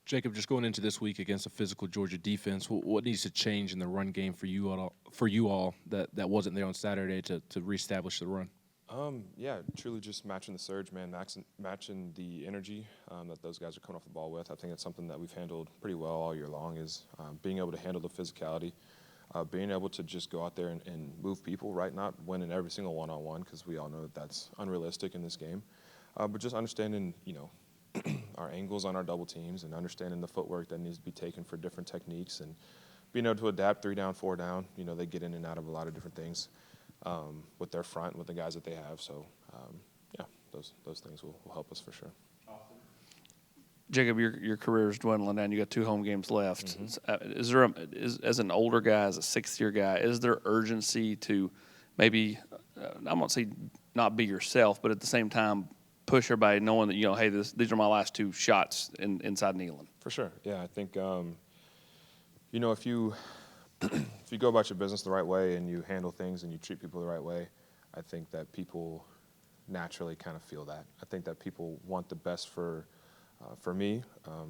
Jacob, just going into this week against a physical Georgia defense, what needs to change in the run game for you all that wasn't there on Saturday to reestablish the run? Yeah, truly just matching the surge, man, matching the energy that those guys are coming off the ball with. I think it's something that we've handled pretty well all year long is being able to handle the physicality, being able to just go out there and move people, right? Not winning every single one-on-one because we all know that that's unrealistic in this game, but just understanding, our angles on our double teams and understanding the footwork that needs to be taken for different techniques and being able to adapt 3 down, 4 down. They get in and out of a lot of different things with their front, with the guys that they have. So, yeah, those things will help us for sure. Jacob, your career is dwindling down. You got 2 home games left. Is there, as an older guy, as a sixth-year guy, is there urgency to maybe, I won't say not be yourself, but at the same time push everybody knowing that, hey, these are my last 2 shots inside Neyland? For sure. Yeah, I think, if you if you go about your business the right way and you handle things and you treat people the right way, I think that people naturally kind of feel that. I think that people want the best for me,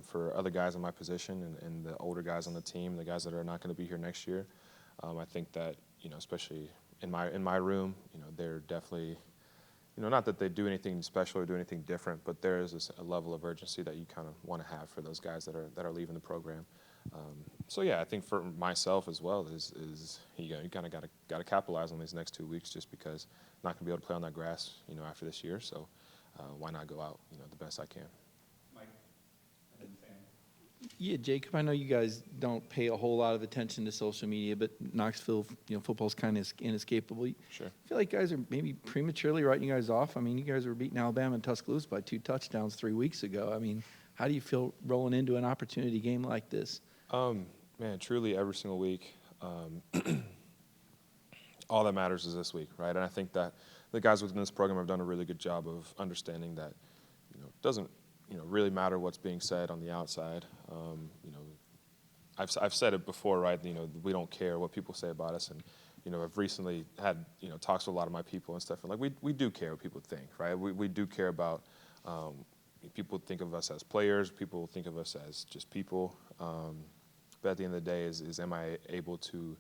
for other guys in my position and the older guys on the team, the guys that are not going to be here next year. I think that, especially in my room, they're definitely, not that they do anything special or do anything different, but there is a level of urgency that you kind of want to have for those guys that are leaving the program. So yeah, I think for myself as well is you kind of got to capitalize on these next 2 weeks just because I'm not going to be able to play on that grass, after this year. So why not go out, the best I can. Yeah, Jacob, I know you guys don't pay a whole lot of attention to social media, but Knoxville, football's kind of inescapable. Sure. I feel like guys are maybe prematurely writing you guys off. I mean, you guys were beating Alabama and Tuscaloosa by 2 touchdowns 3 weeks ago. I mean, how do you feel rolling into an opportunity game like this? Man, truly every single week, all that matters is this week, right? And I think that the guys within this program have done a really good job of understanding that, it doesn't, really matter what's being said on the outside. I've said it before, right? We don't care what people say about us, and I've recently had talks with a lot of my people and stuff, and like we do care what people think, right? We do care about people think of us as players, people think of us as just people. But at the end of the day, is am I able to,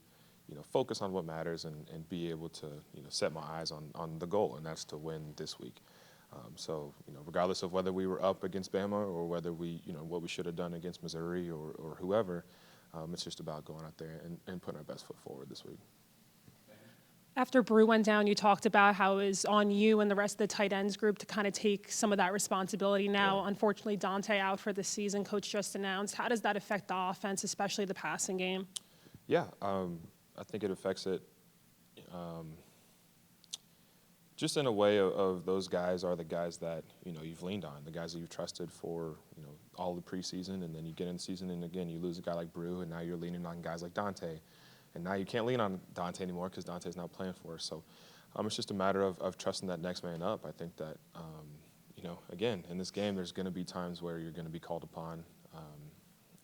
focus on what matters and be able to, set my eyes on the goal, and that's to win this week. So, regardless of whether we were up against Bama or whether we, what we should have done against Missouri or whoever, it's just about going out there and putting our best foot forward this week. After Brew went down, you talked about how it was on you and the rest of the tight ends group to kind of take some of that responsibility. Now, unfortunately, Dante out for the season, Coach just announced. How does that affect the offense, especially the passing game? Yeah, I think it affects it just in a way of those guys are the guys that, you've leaned on, the guys that you've trusted for, all the preseason, and then you get in the season, and again, you lose a guy like Brew, and now you're leaning on guys like Dante. And now you can't lean on Dante anymore because Dante's not playing for us. So it's just a matter of trusting that next man up. I think that, again, in this game, there's going to be times where you're going to be called upon,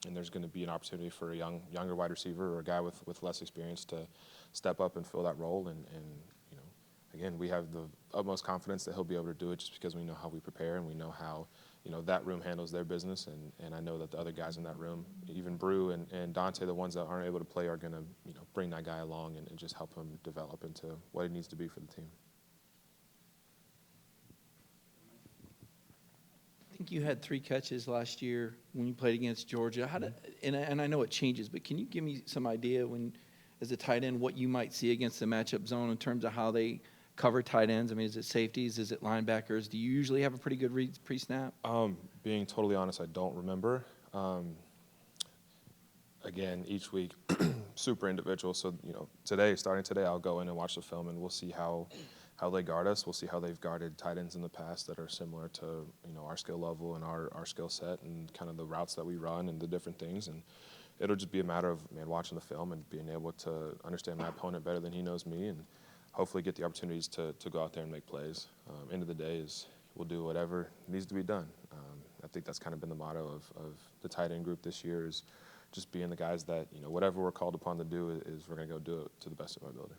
and there's going to be an opportunity for a younger wide receiver or a guy with less experience to step up and fill that role. And again, we have the utmost confidence that he'll be able to do it just because we know how we prepare and we know how, that room handles their business. And I know that the other guys in that room, even Brew and Dante, the ones that aren't able to play, are going to, bring that guy along and just help him develop into what he needs to be for the team. I think you had 3 catches last year when you played against Georgia. And I know it changes, but can you give me some idea as a tight end, what you might see against the matchup zone in terms of how they cover tight ends? I mean, is it safeties? Is it linebackers? Do you usually have a pretty good read pre-snap? Being totally honest, I don't remember. Again, each week, super individual. So, starting today, I'll go in and watch the film, and we'll see how they guard us. We'll see how they've guarded tight ends in the past that are similar to, our skill level and our skill set and kind of the routes that we run and the different things. And it'll just be a matter of, watching the film and being able to understand my opponent better than he knows me and hopefully get the opportunities to go out there and make plays. End of the day is we'll do whatever needs to be done. I think that's kind of been the motto of the tight end group this year is just being the guys that, whatever we're called upon to do is we're going to go do it to the best of our ability.